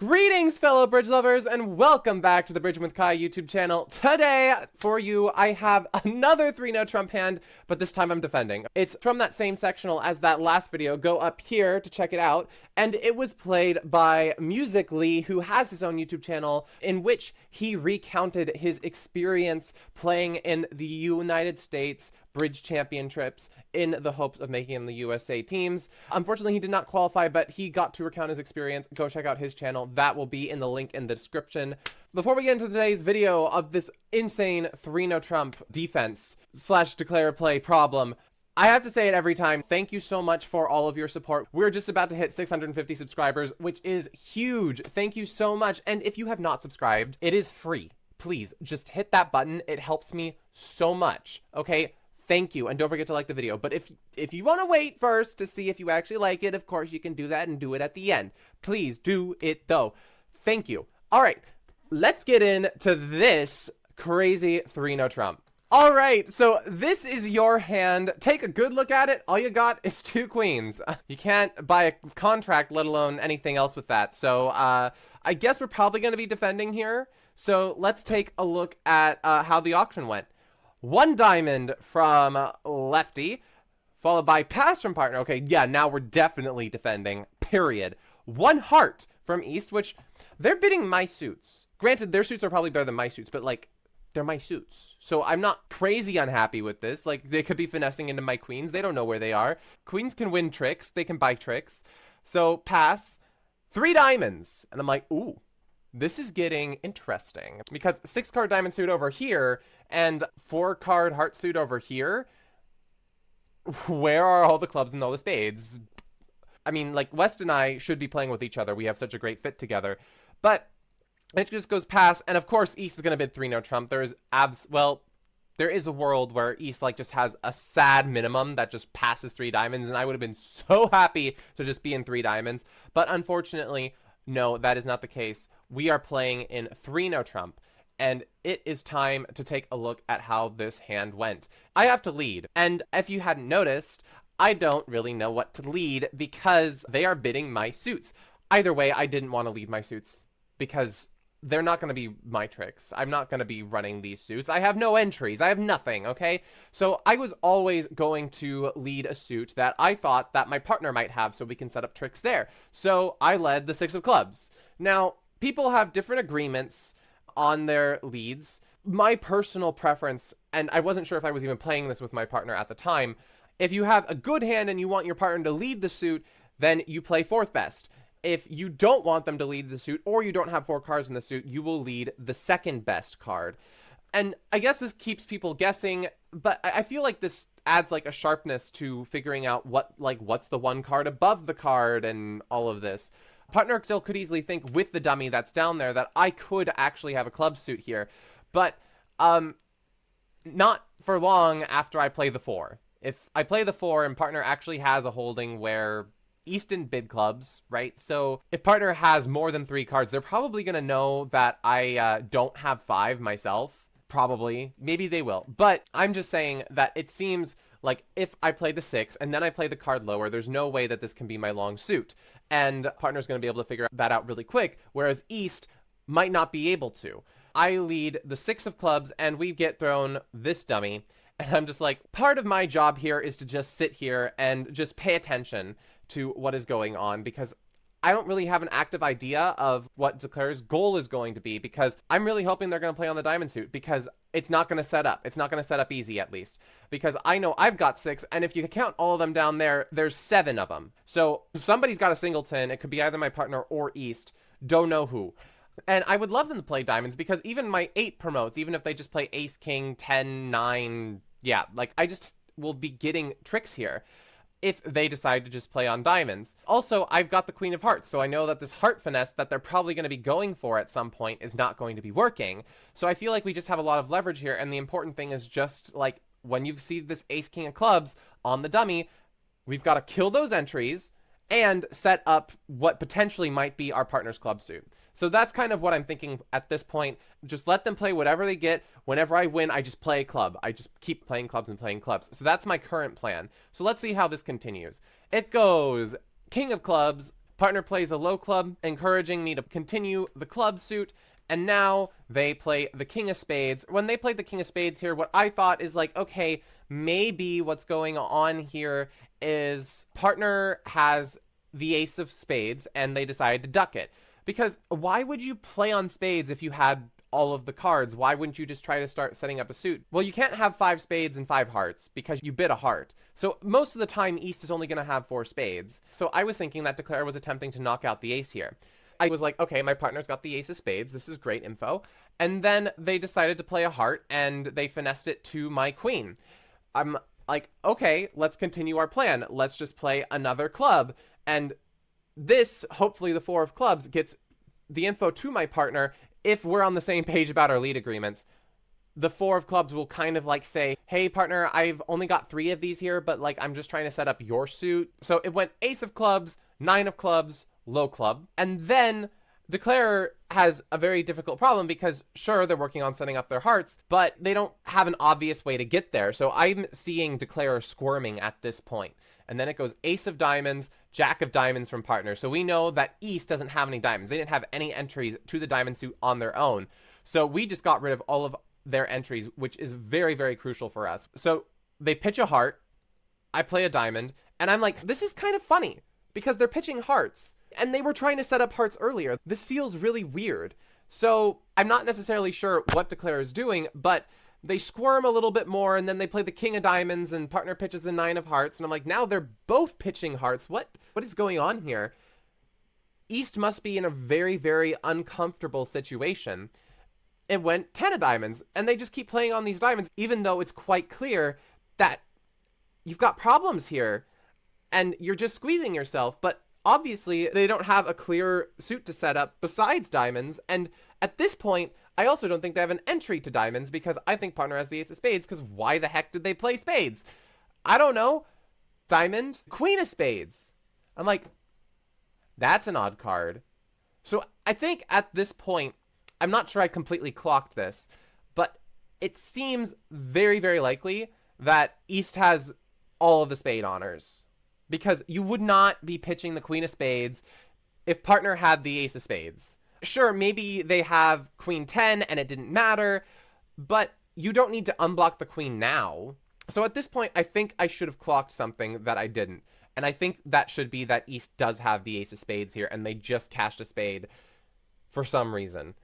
Greetings, fellow bridge lovers, and welcome back to the Bridging with Kai YouTube channel. Today, for you, I have another 3-no Trump hand, but this time I'm defending. It's from that same sectional as that last video. Go up here to check it out. And it was played by Musical.ly, who has his own YouTube channel, in which he recounted his experience playing in the United States Bridge Championships in the hopes of making the USA teams. Unfortunately, he did not qualify, but he got to recount his experience. Go check out his channel. That will be in the link in the description. Before we get into today's video of this insane 3-no Trump defense / declare play problem, I have to say it every time. Thank you so much for all of your support. We're just about to hit 650 subscribers, which is huge. Thank you so much. And if you have not subscribed, it is free. Please just hit that button. It helps me so much. Okay? Thank you, and don't forget to like the video. But if you want to wait first to see if you actually like it, of course you can do that and do it at the end. Please do it though. Thank you. All right, let's get into this crazy 3-no Trump. All right, so this is your hand. Take a good look at it. All you got is 2 queens. You can't buy a contract, let alone anything else with that. So I guess we're probably going to be defending here. So let's take a look at how the auction went. 1 diamond from Lefty, followed by pass from partner. Okay, yeah, now we're definitely defending, period. 1 heart from East, which they're bidding my suits. Granted, their suits are probably better than my suits, but like, they're my suits. So I'm not crazy unhappy with this. Like, they could be finessing into my queens. They don't know where they are. Queens can win tricks. They can buy tricks. So pass. 3 diamonds. And I'm like, ooh. This is getting interesting because 6-card diamond suit over here and 4-card heart suit over here. Where are all the clubs and all the spades? I mean, like, West and I should be playing with each other. We have such a great fit together, but it just goes past. And of course, East is going to bid 3-no Trump. There is a world where East like just has a sad minimum that just passes 3 diamonds. And I would have been so happy to just be in 3 diamonds. But unfortunately, no, that is not the case. We are playing in 3-no Trump, and it is time to take a look at how this hand went. I have to lead, and if you hadn't noticed, I don't really know what to lead because they are bidding my suits. Either way, I didn't want to lead my suits because they're not going to be my tricks. I'm not going to be running these suits. I have no entries. I have nothing, okay? So I was always going to lead a suit that I thought that my partner might have so we can set up tricks there. So I led the 6 of clubs. Now, people have different agreements on their leads. My personal preference, and I wasn't sure if I was even playing this with my partner at the time, if you have a good hand and you want your partner to lead the suit, then you play 4th best. If you don't want them to lead the suit or you don't have 4 cards in the suit, you will lead the 2nd best card. And I guess this keeps people guessing, but I feel like this adds like a sharpness to figuring out what's the 1 card above the card and all of this. Partner still could easily think with the dummy that's down there that I could actually have a club suit here, but not for long after I play the 4. If I play the 4 and partner actually has a holding where Easton bid clubs, right? So if partner has more than 3 cards, they're probably going to know that I don't have 5 myself. Probably. Maybe they will. But I'm just saying that it seems like if I play the 6 and then I play the card lower, there's no way that this can be my long suit. And partner's going to be able to figure that out really quick, whereas East might not be able to. I lead the 6 of clubs and we get thrown this dummy. And I'm just like, part of my job here is to just sit here and just pay attention to what is going on because I don't really have an active idea of what Declare's goal is going to be because I'm really hoping they're going to play on the diamond suit because it's not going to set up. It's not going to set up easy at least because I know I've got 6 and if you count all of them down there, there's 7 of them. So somebody's got a singleton. It could be either my partner or East. Don't know who. And I would love them to play diamonds because even my 8 promotes, even if they just play ace, king, 10, 9, yeah, like I just will be getting tricks here if they decide to just play on diamonds. Also, I've got the Queen of Hearts, so I know that this heart finesse that they're probably going to be going for at some point is not going to be working. So I feel like we just have a lot of leverage here, and the important thing is just, like, when you see this ace, king of clubs on the dummy, we've got to kill those entries and set up what potentially might be our partner's club suit. So that's kind of what I'm thinking at this point. Just let them play whatever they get. Whenever I win, I just play a club. I just keep playing clubs and playing clubs. So that's my current plan. So let's see how this continues. It goes King of Clubs, Partner plays a low club, encouraging me to continue the club suit. And now they play the king of spades. When they played the king of spades here, what I thought is like, okay, maybe what's going on here is partner has the ace of spades and they decided to duck it. Because why would you play on spades if you had all of the cards? Why wouldn't you just try to start setting up a suit? Well, you can't have 5 spades and 5 hearts because you bid a heart. So most of the time, East is only going to have 4 spades. So I was thinking that Declare was attempting to knock out the ace here. I was like, okay, my partner's got the ace of spades. This is great info. And then they decided to play a heart and they finessed it to my queen. I'm like, okay, let's continue our plan. Let's just play another club. And this, hopefully the 4 of clubs, gets the info to my partner. If we're on the same page about our lead agreements, the 4 of clubs will kind of like say, hey partner, I've only got 3 of these here, but like I'm just trying to set up your suit. So it went ace of clubs, 9 of clubs, low club. And then Declare has a very difficult problem because sure, they're working on setting up their hearts, but they don't have an obvious way to get there. So I'm seeing Declare squirming at this point. And then it goes ace of diamonds, jack of diamonds from partner. So we know that East doesn't have any diamonds. They didn't have any entries to the diamond suit on their own. So we just got rid of all of their entries, which is very, very crucial for us. So they pitch a heart, I play a diamond, and I'm like, this is kind of funny because they're pitching hearts and they were trying to set up hearts earlier. This feels really weird. So I'm not necessarily sure what Declare is doing, but they squirm a little bit more and then they play the king of diamonds and partner pitches the 9 of hearts. And I'm like, now they're both pitching hearts. What is going on here? East must be in a very, very uncomfortable situation. It went 10 of diamonds and they just keep playing on these diamonds, even though it's quite clear that you've got problems here and you're just squeezing yourself. But obviously they don't have a clear suit to set up besides diamonds. And at this point, I also don't think they have an entry to diamonds because I think partner has the ace of spades, because why the heck did they play spades? I don't know. Diamond, queen of spades. I'm like, that's an odd card. So I think at this point, I'm not sure I completely clocked this, but it seems very, very likely that East has all of the spade honors, because you would not be pitching the queen of spades if partner had the ace of spades. Sure, maybe they have queen 10 and it didn't matter, but you don't need to unblock the queen now. So at this point, I think I should have clocked something that I didn't. And I think that should be that East does have the ace of spades here and they just cashed a spade for some reason.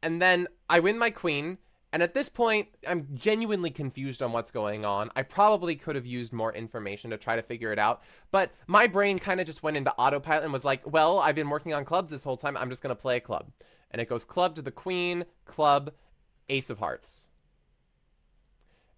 And then I win my queen. And at this point, I'm genuinely confused on what's going on. I probably could have used more information to try to figure it out. But my brain kind of just went into autopilot and was like, well, I've been working on clubs this whole time. I'm just going to play a club. And it goes club to the queen, club, ace of hearts.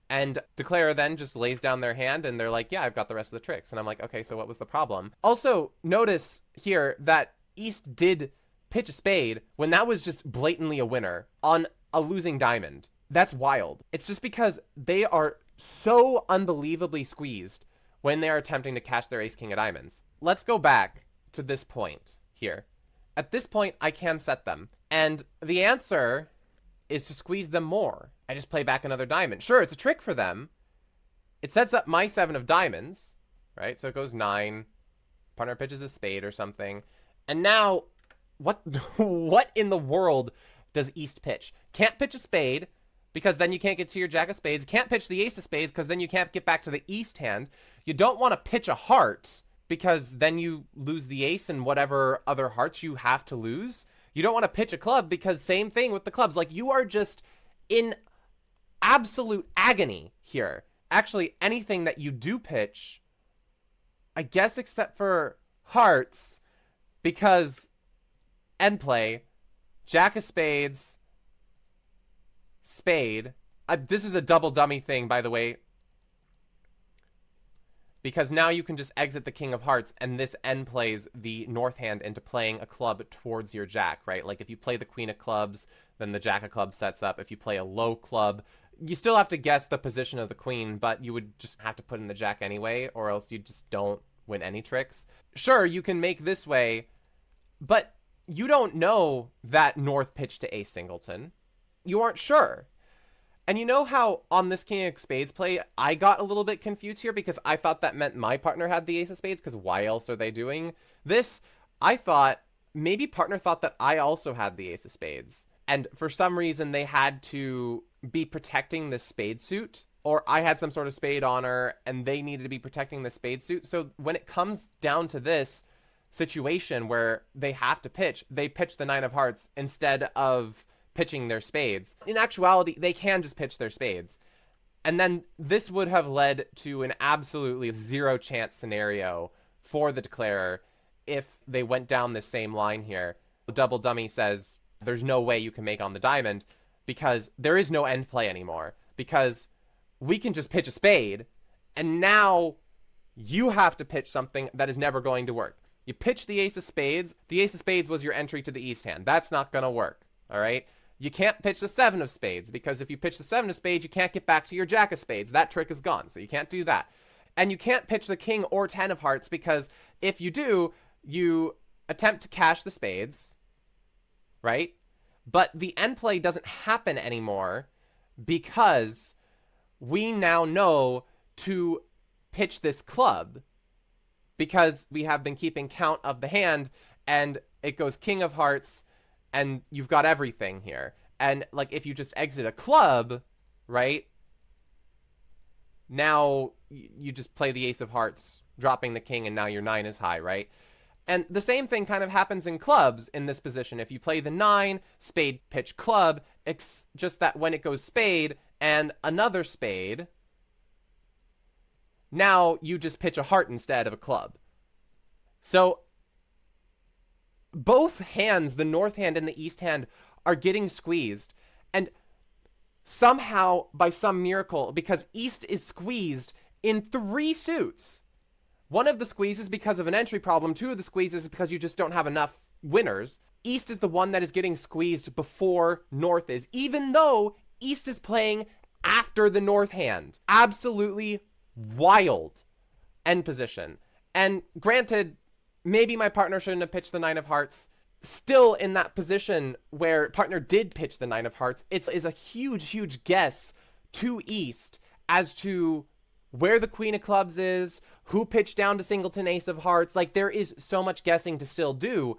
And Declare then just lays down their hand and they're like, yeah, I've got the rest of the tricks. And I'm like, okay, so what was the problem? Also, notice here that East did pitch a spade when that was just blatantly a winner on a losing diamond. That's wild. It's just because they are so unbelievably squeezed when they are attempting to cash their ace king of diamonds. Let's go back to this point here. At this point, I can set them. And the answer is to squeeze them more. I just play back another diamond. Sure, it's a trick for them. It sets up my 7 of diamonds, right? So it goes 9. Partner pitches a spade or something. And now, what in the world does East pitch? Can't pitch a spade, because then you can't get to your jack of spades. Can't pitch the ace of spades, because then you can't get back to the East hand. You don't want to pitch a heart, because then you lose the ace and whatever other hearts you have to lose. You don't want to pitch a club, because same thing with the clubs. Like, you are just in absolute agony here. Actually, anything that you do pitch, I guess except for hearts, because end play, jack of spades, spade. This is a double dummy thing, by the way, because now you can just exit the king of hearts and this end plays the north hand into playing a club towards your jack, right? Like if you play the queen of clubs, then the jack of clubs sets up. If you play a low club, you still have to guess the position of the queen, but you would just have to put in the jack anyway, or else you just don't win any tricks. Sure, you can make this way, but you don't know that north pitch to ace singleton. You aren't sure. And you know how on this king of spades play, I got a little bit confused here because I thought that meant my partner had the ace of spades, because why else are they doing this? I thought maybe partner thought that I also had the ace of spades. And for some reason, they had to be protecting the spade suit, or I had some sort of spade on her and they needed to be protecting the spade suit. So when it comes down to this situation where they have to pitch, they pitch the 9 of hearts instead of pitching their spades. In actuality, they can just pitch their spades. And then this would have led to an absolutely zero chance scenario for the declarer if they went down this same line here. Double dummy says there's no way you can make on the diamond because there is no end play anymore, because we can just pitch a spade and now you have to pitch something that is never going to work. You pitch the ace of spades. The ace of spades was your entry to the east hand. That's not going to work, all right? You can't pitch the 7 of spades, because if you pitch the 7 of spades, you can't get back to your jack of spades. That trick is gone, so you can't do that. And you can't pitch the king or 10 of hearts, because if you do, you attempt to cash the spades, right? But the end play doesn't happen anymore because we now know to pitch this club, because we have been keeping count of the hand, and it goes king of hearts, and you've got everything here. And like if you just exit a club, right? Now you just play the ace of hearts, dropping the king, and now your 9 is high, right? And the same thing kind of happens in clubs in this position. If you play the 9, spade, pitch, club, it's just that when it goes spade and another spade, now you just pitch a heart instead of a club. So both hands, the north hand and the east hand, are getting squeezed. And somehow, by some miracle, because east is squeezed in 3 suits. One of the squeezes because of an entry problem. 2 of the squeezes is because you just don't have enough winners. East is the one that is getting squeezed before north is, even though east is playing after the north hand. Absolutely wild end position. And granted, maybe my partner shouldn't have pitched the 9 of hearts. Still in that position where partner did pitch the 9 of hearts, it is a huge, huge guess to east as to where the queen of clubs is, who pitched down to singleton ace of hearts. Like, there is so much guessing to still do.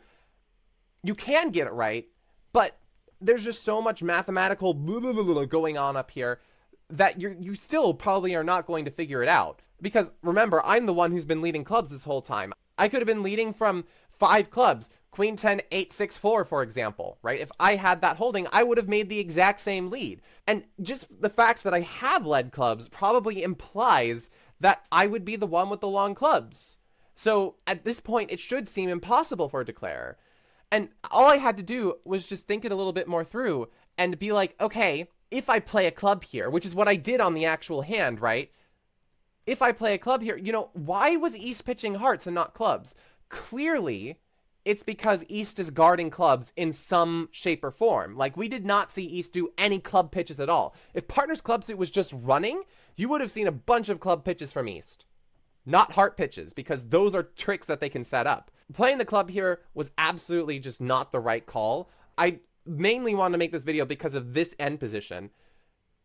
You can get it right, but there's just so much mathematical going on up here that you still probably are not going to figure it out. Because remember, I'm the one who's been leading clubs this whole time. I could have been leading from 5 clubs, queen 10, 8, 6, 4, for example, right? If I had that holding, I would have made the exact same lead. And just the fact that I have led clubs probably implies that I would be the one with the long clubs. So at this point, it should seem impossible for a declarer. And all I had to do was just think it a little bit more through and be like, okay, if I play a club here, which is what I did on the actual hand, right? If I play a club here, you know, why was East pitching hearts and not clubs? Clearly, it's because East is guarding clubs in some shape or form. Like, we did not see East do any club pitches at all. If partner's club suit was just running, you would have seen a bunch of club pitches from East. Not heart pitches, because those are tricks that they can set up. Playing the club here was absolutely just not the right call. I mainly wanted to make this video because of this end position.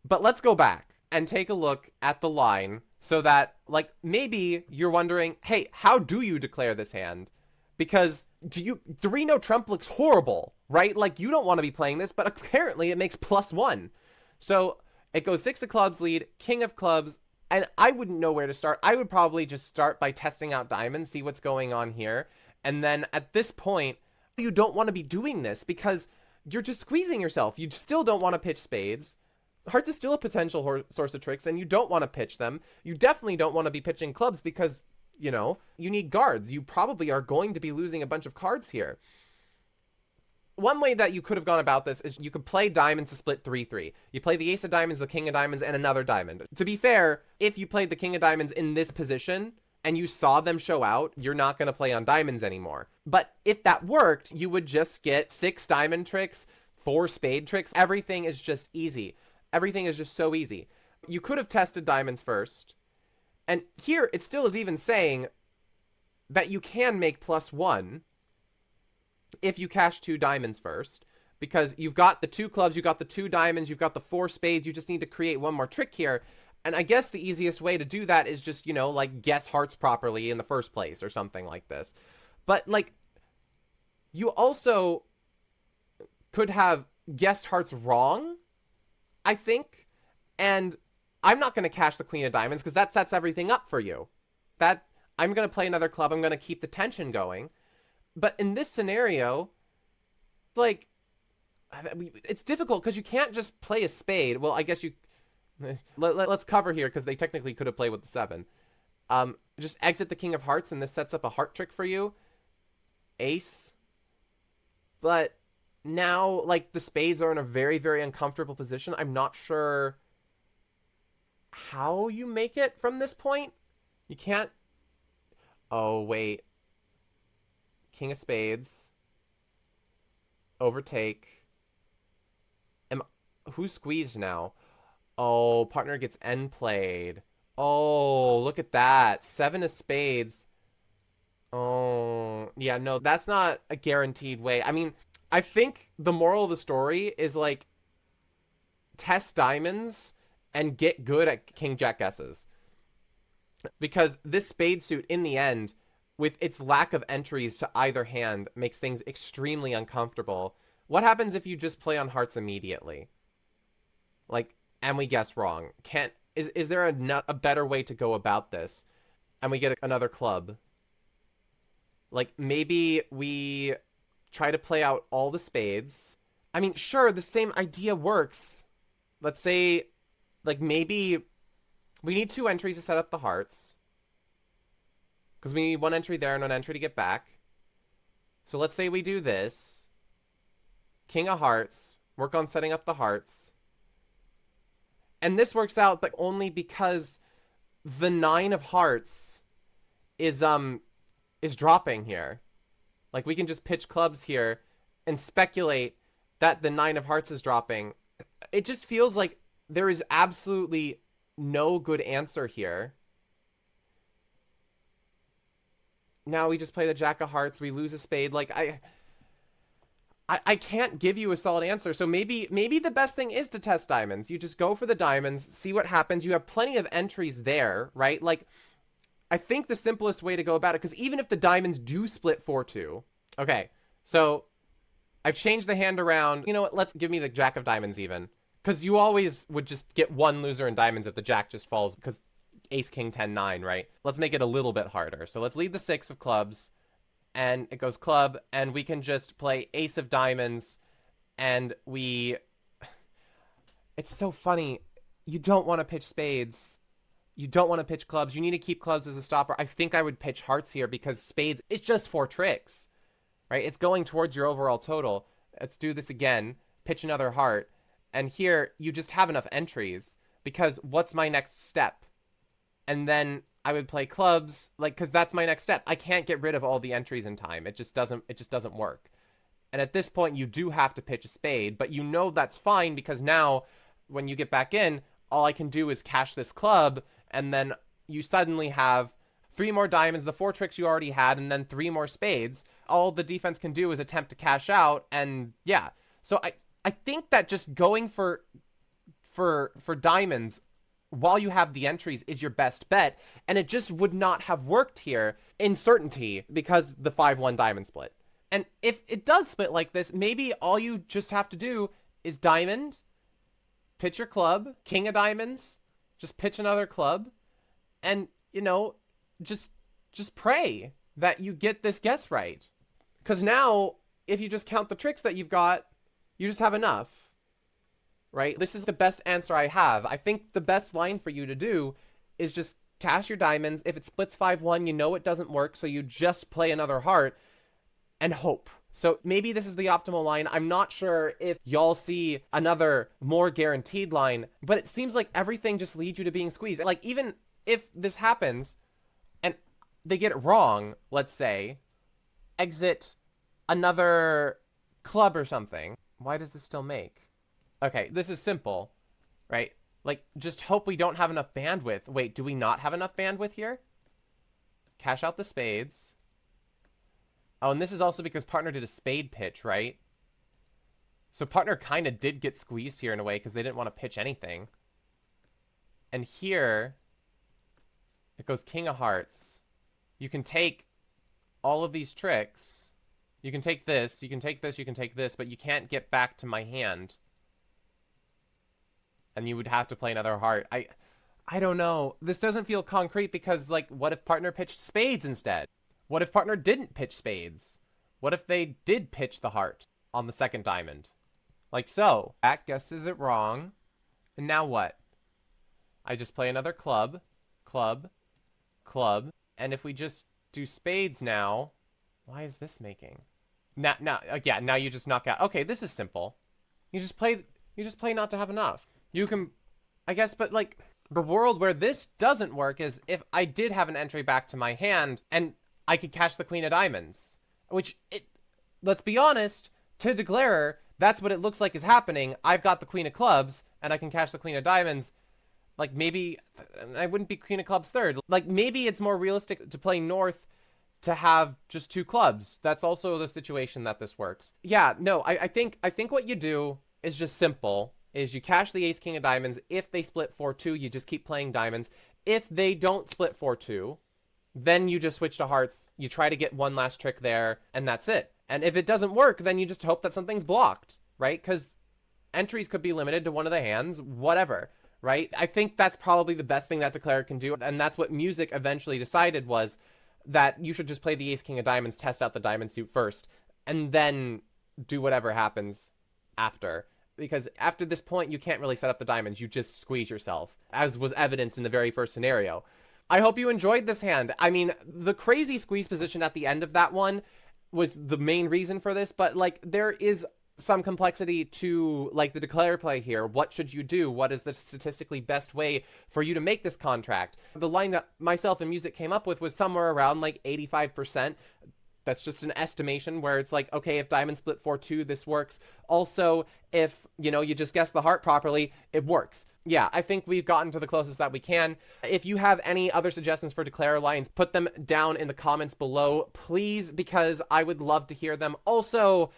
But let's go back and take a look at the line so that, like, maybe you're wondering, hey, how do you declare this hand? Because 3-no trump looks horrible, right? Like, you don't want to be playing this, but apparently it makes +1. So it goes 6 of clubs lead, king of clubs, and I wouldn't know where to start. I would probably just start by testing out diamonds, see what's going on here. And then at this point, you don't want to be doing this because you're just squeezing yourself. You still don't want to pitch spades. Hearts is still a potential source of tricks, and you don't want to pitch them. You definitely don't want to be pitching clubs because, you know, you need guards. You probably are going to be losing a bunch of cards here. One way that you could have gone about this is you could play diamonds to split 3-3. You play the ace of diamonds, the king of diamonds, and another diamond. To be fair, if you played the king of diamonds in this position and you saw them show out, you're not going to play on diamonds anymore. But if that worked, you would just get 6 diamond tricks, 4 spade tricks. Everything is just easy. Everything is just so easy. You could have tested diamonds first. And here, it still is even saying that you can make +1 if you cash 2 diamonds first. Because you've got the 2 clubs, you've got the 2 diamonds, you've got the 4 spades. You just need to create one more trick here. And I guess the easiest way to do that is just, you know, like, guess hearts properly in the first place or something like this. But, like, You also could have guessed hearts wrong, I think. And I'm not going to cash the queen of diamonds because that sets everything up for you. That I'm going to play another club. I'm going to keep the tension going. But in this scenario, like, it's difficult because you can't just play a spade. Well, I guess you... Let's cover here because they technically could have played with the 7. Just exit the king of hearts, and this sets up a heart trick for you. Ace. But now, like, the spades are in a very, very uncomfortable position. I'm not sure how you make it from this point. You can't... Oh, wait. King of spades. Overtake. Who's squeezed now? Oh, partner gets end played. Oh, look at that. 7 of spades. Oh, yeah, no, that's not a guaranteed way. I mean, I think the moral of the story is, like, test diamonds and get good at king jack guesses. Because this spade suit, in the end, with its lack of entries to either hand, makes things extremely uncomfortable. What happens if you just play on hearts immediately? Like, and we guess wrong. Is there a better way to go about this? And we get another club. Like, maybe we try to play out all the spades. I mean, sure, the same idea works. Let's say, like, maybe we need 2 entries to set up the hearts. Because we need 1 entry there and 1 entry to get back. So let's say we do this. King of hearts. Work on setting up the hearts. And this works out, but only because the 9 of hearts is dropping here. Like, we can just pitch clubs here and speculate that the 9 of hearts is dropping. It just feels like there is absolutely no good answer here. Now we just play the jack of hearts. We lose a spade. Like, I can't give you a solid answer. So maybe the best thing is to test diamonds. You just go for the diamonds, see what happens. You have plenty of entries there, right? Like, I think the simplest way to go about it, because even if the diamonds do split 4-2, okay, so I've changed the hand around. You know what? Let's give me the jack of diamonds even, because you always would just get 1 loser in diamonds if the jack just falls, because ace, king, 10, 9, right? Let's make it a little bit harder. So let's lead the 6 of clubs. And it goes club, and we can just play ace of diamonds, and we... It's so funny. You don't want to pitch spades. You don't want to pitch clubs. You need to keep clubs as a stopper. I think I would pitch hearts here because spades, it's just 4 tricks, right? It's going towards your overall total. Let's do this again. Pitch another heart. And here, you just have enough entries because what's my next step? And then I would play clubs, like, because that's my next step. I can't get rid of all the entries in time. It just doesn't work. And at this point, you do have to pitch a spade, but you know that's fine because now, when you get back in, all I can do is cash this club, and then you suddenly have 3 more diamonds, the 4 tricks you already had, and then 3 more spades. All the defense can do is attempt to cash out, and yeah. So I think that just going for diamonds while you have the entries is your best bet, and it just would not have worked here in certainty because the 5-1 diamond split. And if it does split like this, maybe all you just have to do is diamond, pitch your club, king of diamonds, just pitch another club, and, you know, just pray that you get this guess right. Because now, if you just count the tricks that you've got, you just have enough. Right? This is the best answer I have. I think the best line for you to do is just cash your diamonds. If it splits 5-1, you know it doesn't work, so you just play another heart and hope. So maybe this is the optimal line. I'm not sure if y'all see another more guaranteed line, but it seems like everything just leads you to being squeezed. Like, even if this happens and they get it wrong, let's say, exit another club or something. Why does this still make? Okay, this is simple, right? Like, just hope we don't have enough bandwidth. Wait, do we not have enough bandwidth here? Cash out the spades. Oh, and this is also because partner did a spade pitch, right? So partner kind of did get squeezed here in a way because they didn't want to pitch anything. And here, it goes king of hearts. You can take all of these tricks You can take this, you can take this, you can take this, but you can't get back to my hand. And you would have to play another heart. I don't know. This doesn't feel concrete because, like, what if partner pitched spades instead? What if partner didn't pitch spades? What if they did pitch the heart on the second diamond? Like so. Back guesses it wrong. And now what? I just play another club, club, club. And if we just do spades now, why is this making? Now you just knock out. Okay, this is simple. You just play not to have enough. You can, I guess, but like, the world where this doesn't work is if I did have an entry back to my hand and I could cash the queen of diamonds, which let's be honest, to declare, that's what it looks like is happening. I've got the queen of clubs and I can cash the queen of diamonds. Like, maybe I wouldn't be queen of clubs third. Like, maybe it's more realistic to play north to have just 2 clubs. That's also the situation that this works. Yeah, no, I think what you do is just simple. Is you cash the ace king of diamonds. If they split 4-2, you just keep playing diamonds. If they don't split 4-2, then you just switch to hearts. You try to get one last trick there, and that's it. And if it doesn't work, then you just hope that something's blocked, right? Because entries could be limited to one of the hands, whatever, right? I think that's probably the best thing that Declare can do, and that's what Music eventually decided was that you should just play the ace king of diamonds, test out the diamond suit first, and then do whatever happens after. Because after this point, you can't really set up the diamonds. You just squeeze yourself, as was evidenced in the very first scenario. I hope you enjoyed this hand. I mean, the crazy squeeze position at the end of that one was the main reason for this, but, like, there is some complexity to, like, the Declare play here. What should you do? What is the statistically best way for you to make this contract? The line that myself and Music came up with was somewhere around, like, 85%. That's just an estimation where it's like, okay, if diamond split 4-2, this works. Also, if, you know, you just guess the heart properly, it works. Yeah, I think we've gotten to the closest that we can. If you have any other suggestions for Declare lines, put them down in the comments below, please, because I would love to hear them. Also,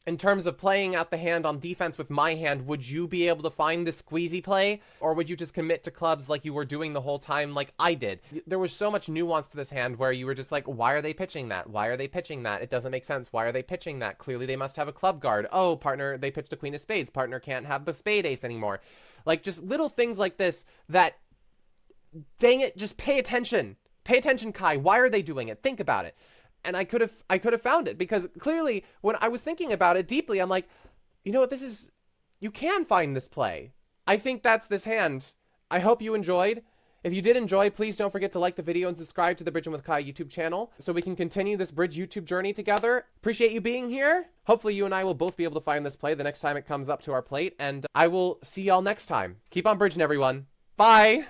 in terms of playing out the hand on defense with my hand, would you be able to find the squeezy play? Or would you just commit to clubs like you were doing the whole time like I did? There was so much nuance to this hand where you were just like, why are they pitching that? Why are they pitching that? It doesn't make sense. Why are they pitching that? Clearly they must have a club guard. Oh, partner, they pitched a queen of spades. Partner can't have the spade ace anymore. Like, just little things like this that, dang it, just pay attention. Pay attention, Kai. Why are they doing it? Think about it. And I could have found it, because clearly when I was thinking about it deeply, I'm like, you know what, this is, you can find this play. I think that's this hand. I hope you enjoyed. If you did enjoy, please don't forget to like the video and subscribe to the Bridging with Kai YouTube channel so we can continue this bridge YouTube journey together. Appreciate you being here. Hopefully you and I will both be able to find this play the next time it comes up to our plate, and I will see y'all next time. Keep on bridging, everyone. Bye!